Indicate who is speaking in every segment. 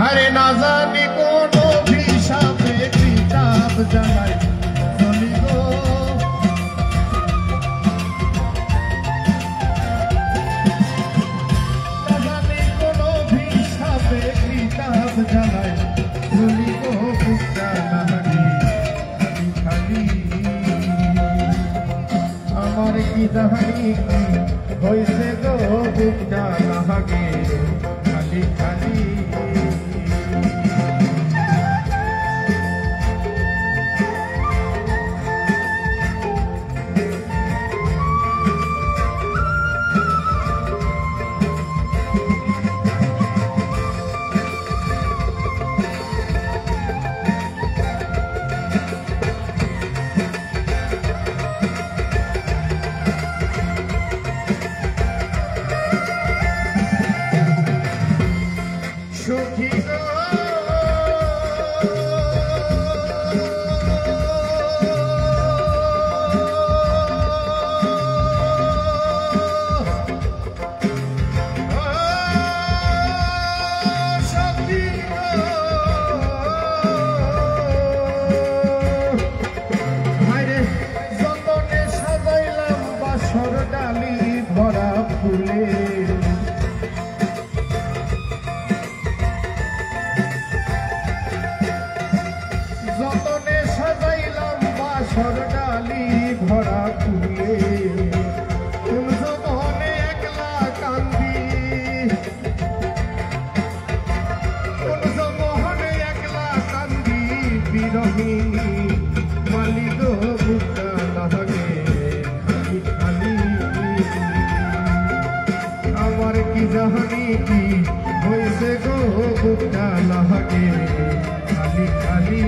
Speaker 1: আরে না জানি কোন অভিশাপে কিতাব জানাই চলি গো, না জানি কোন অভিশাপে কিতাব জানাই চলি গো, বুকটা লাগে খালি খালি। আমার কি জানি কি হয়েছে গো, বুকটা লাগে খালি খালি। সখী গো হায়রে যতনে সাজাইলাম বাসর ডালি ভরা ফুলে, যতনে সাজাইলাম বাসর ডালি ভরা ফুলে, কোন যতনে একলা কান্দি, কোন যতনে একলা কান্দি বিরহিনী মালিক বুকটা লাগে খালি খালি। আমার কি জানি কি হয়েছে গো, বুকটা লাগে খালি খালি।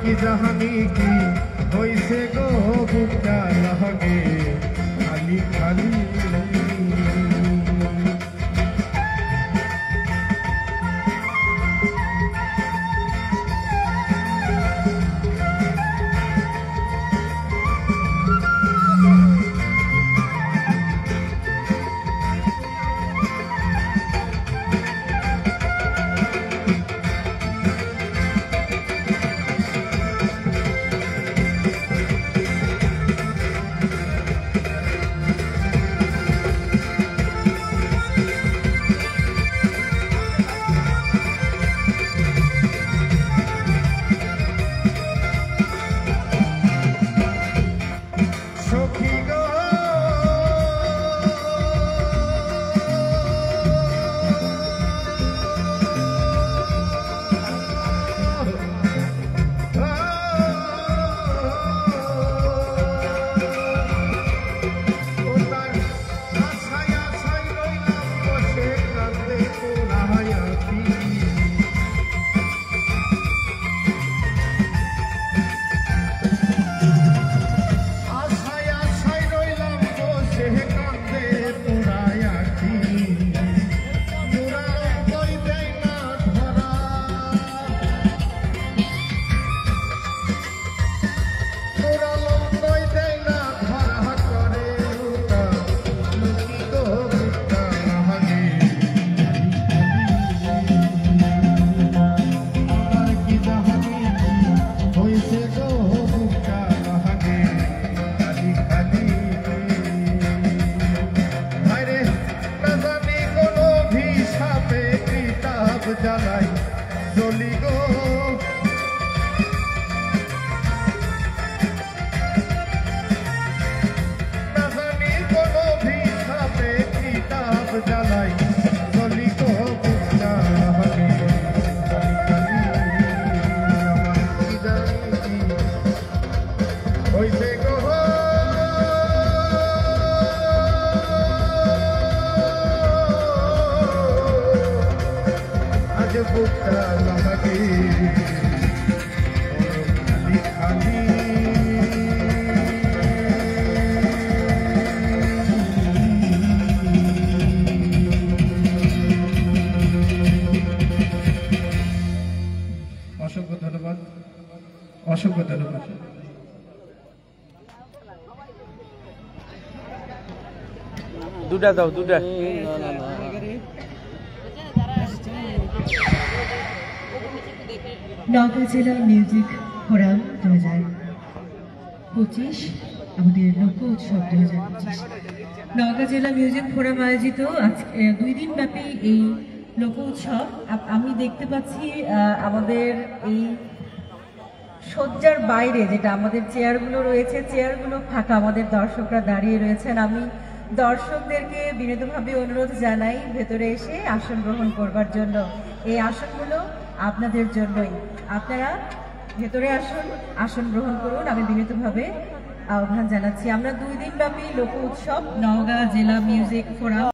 Speaker 1: কি জানি কি হইছে গো, বুকটা লাগে খালি খালি। বুকটা লাগে খালি খালি অসংখ্য ধন্যবাদ, অসংখ্য ধন্যবাদ।
Speaker 2: দুটা দাও, দুটা।
Speaker 3: নওগাঁ জেলা মিউজিক ফোরাম 2025, আমাদের লোক উৎসব 2025। নওগাঁ জেলা মিউজিক ফোরাম আয়োজিত আজকে 2 দিন ব্যাপী এই লোক উৎসব। আমি দেখতে পাচ্ছি আমাদের এই সজ্জার বাইরে যেটা আমাদের চেয়ারগুলো রয়েছে, চেয়ারগুলো ফাঁকা, আমাদের দর্শকরা দাঁড়িয়ে রয়েছেন। আমি দর্শকদেরকে বিনীতভাবে অনুরোধ জানাই ভেতরে এসে আসন গ্রহণ করবার জন্য। এই আসনগুলো আপনাদের জন্যই, আপনারা ভেতরে আসুন, আসন গ্রহণ করুন, আমি বিনীতভাবে আহ্বান জানাচ্ছি। আমরা 2 দিন ব্যাপী লোক উৎসব নওগাঁ জেলা মিউজিক ফোরাম